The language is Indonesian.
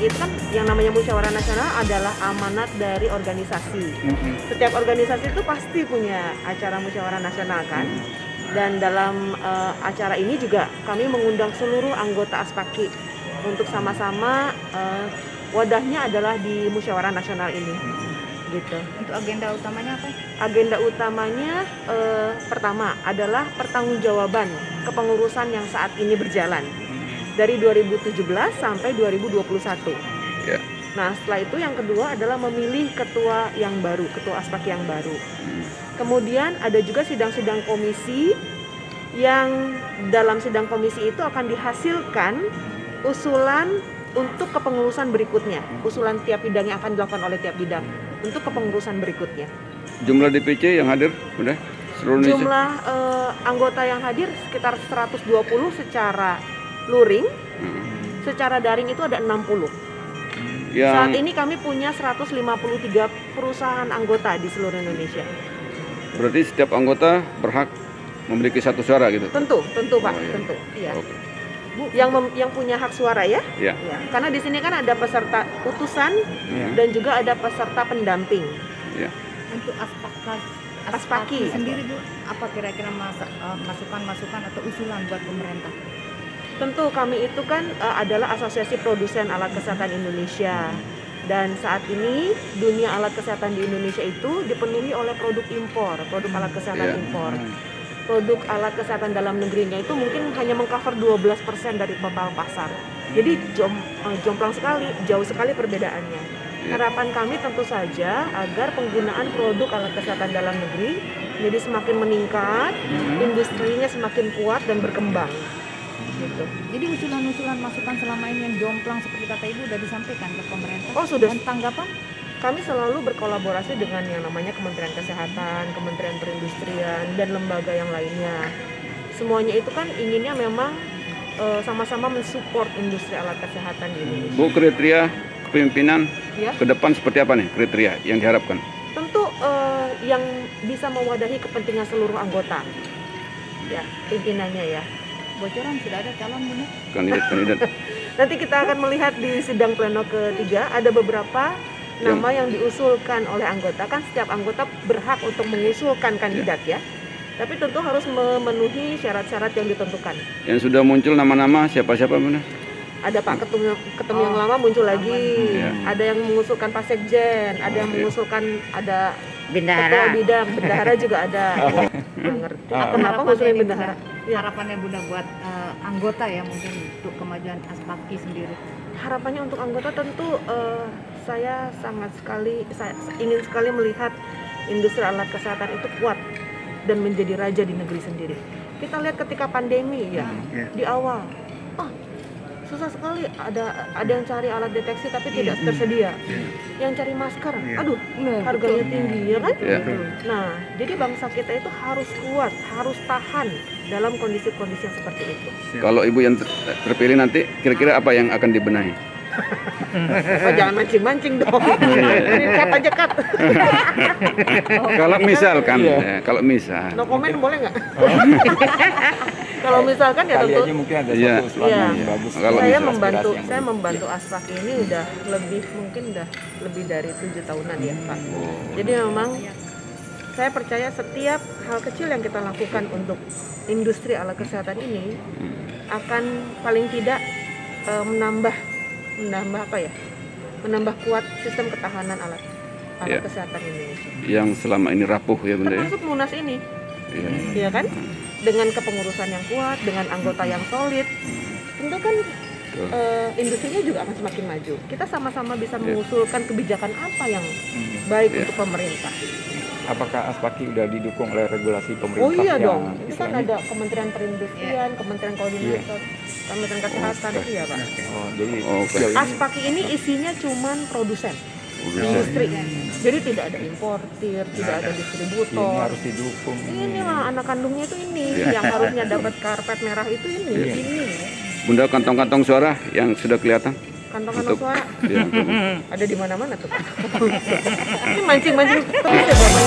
ASPAKI itu kan yang namanya musyawarah nasional adalah amanat dari organisasi. Setiap organisasi itu pasti punya acara musyawarah nasional kan. Dan dalam acara ini juga kami mengundang seluruh anggota ASPAKI untuk sama-sama wadahnya adalah di musyawarah nasional ini. Gitu. Untuk agenda utamanya apa? Agenda utamanya pertama adalah pertanggungjawaban kepengurusan yang saat ini berjalan dari 2017 sampai 2021. Ya. Nah, setelah itu yang kedua adalah memilih ketua yang baru, ketua ASPAKI yang baru. Kemudian ada juga sidang-sidang komisi yang dalam sidang komisi itu akan dihasilkan usulan untuk kepengurusan berikutnya, usulan tiap bidang yang akan dilakukan oleh tiap bidang untuk kepengurusan berikutnya. Jumlah DPC yang hadir udah seluruh Indonesia? Jumlah anggota yang hadir sekitar 120 secara luring, secara daring itu ada 60. Saat ini kami punya 153 perusahaan anggota di seluruh Indonesia. Berarti setiap anggota berhak memiliki satu suara gitu? Tentu Pak, Oh, iya. tentu. Iya. Oke. Bu, yang punya hak suara ya? Ya. Ya. Karena di sini kan ada peserta utusan dan juga ada peserta pendamping. Ya. Untuk ASPAKI. ASPAKI sendiri Bu, apa kira-kira masukan-masukan atau usulan buat pemerintah? Tentu kami itu kan adalah Asosiasi Produsen Alat Kesehatan Indonesia. Dan saat ini dunia alat kesehatan di Indonesia itu dipenuhi oleh produk impor, produk alat kesehatan impor. Produk alat kesehatan dalam negerinya itu mungkin hanya mengcover 12% dari total pasar. Jadi jomplang sekali, jauh sekali perbedaannya. Harapan kami tentu saja agar penggunaan produk alat kesehatan dalam negeri jadi semakin meningkat, industrinya semakin kuat dan berkembang. Gitu. Jadi usulan-usulan masukan selama ini yang jomplang seperti kata Ibu sudah disampaikan ke pemerintah? Oh, sudah. Dan tanggapan? Kami selalu berkolaborasi dengan yang namanya Kementerian Kesehatan, Kementerian Perindustrian, dan lembaga yang lainnya. Semuanya itu kan inginnya memang sama-sama mensupport industri alat kesehatan di Indonesia. Bu, kriteria kepemimpinan Ya. ke depan seperti apa nih kriteria yang diharapkan? Tentu yang bisa mewadahi kepentingan seluruh anggota. Ya, pimpinannya ya. Bocoran sudah ada calon benar? Kandidat-kandidat. Nanti kita akan melihat di sidang pleno ketiga ada beberapa nama yang diusulkan oleh anggota. Kan setiap anggota berhak untuk mengusulkan kandidat ya. Tapi tentu harus memenuhi syarat-syarat yang ditentukan. Yang sudah muncul nama-nama siapa-siapa benar? Ada Pak Ketum yang lama muncul lagi. Ada yang mengusulkan Pak Sekjen, ada yang mengusulkan ada Ketua Bidang, Bendahara juga ada. Nggak ngerti. Kenapa ngusulin Bendahara? Harapannya Bunda buat anggota ya mungkin untuk kemajuan ASPAKI sendiri. Harapannya untuk anggota tentu saya ingin sekali melihat industri alat kesehatan itu kuat dan menjadi raja di negeri sendiri. Kita lihat ketika pandemi ya, di awal, susah sekali ada yang cari alat deteksi tapi tidak tersedia. Yang cari masker, aduh, harganya tinggi ya kan? Nah, jadi bangsa kita itu harus kuat, harus tahan dalam kondisi-kondisi yang seperti itu. Kalau Ibu yang terpilih nanti, kira-kira apa yang akan dibenahi? Oh, jangan mancing-mancing dong. Ini cut aja cut. Kalau misalkan, kalau misal. No comment boleh nggak? Kalau misalkan ya tentu. Kali mungkin ada satu usulan yang bagus. Kalau Saya membantu ASPAKI ini udah lebih dari 7 tahunan ya Pak. Jadi memang saya percaya setiap hal kecil yang kita lakukan untuk industri alat kesehatan ini akan paling tidak menambah kuat sistem ketahanan alat kesehatan Indonesia. Yang selama ini rapuh ya Bunda ya. Termasuk Munas ini, ya kan? Dengan kepengurusan yang kuat, dengan anggota yang solid, tentu kan industrinya juga akan semakin maju. Kita sama-sama bisa mengusulkan kebijakan apa yang baik untuk pemerintah. Apakah ASPAKI sudah didukung oleh regulasi pemerintah? Oh iya yang dong, itu kan ada Kementerian Perindustrian, Kementerian Koordinator, Kementerian Kesehatan itu ya Pak. Oh, jadi ASPAKI ini isinya cuman produsen, industri. Jadi tidak ada importir, tidak ada distributor. ini harus didukung. Ini lah anak kandungnya itu ini, yang harusnya dapat karpet merah itu ini. Bunda, kantong-kantong suara yang sudah kelihatan? Kantong-kantong suara ada di mana-mana tuh. Ini mancing-mancing terus ya Bapak.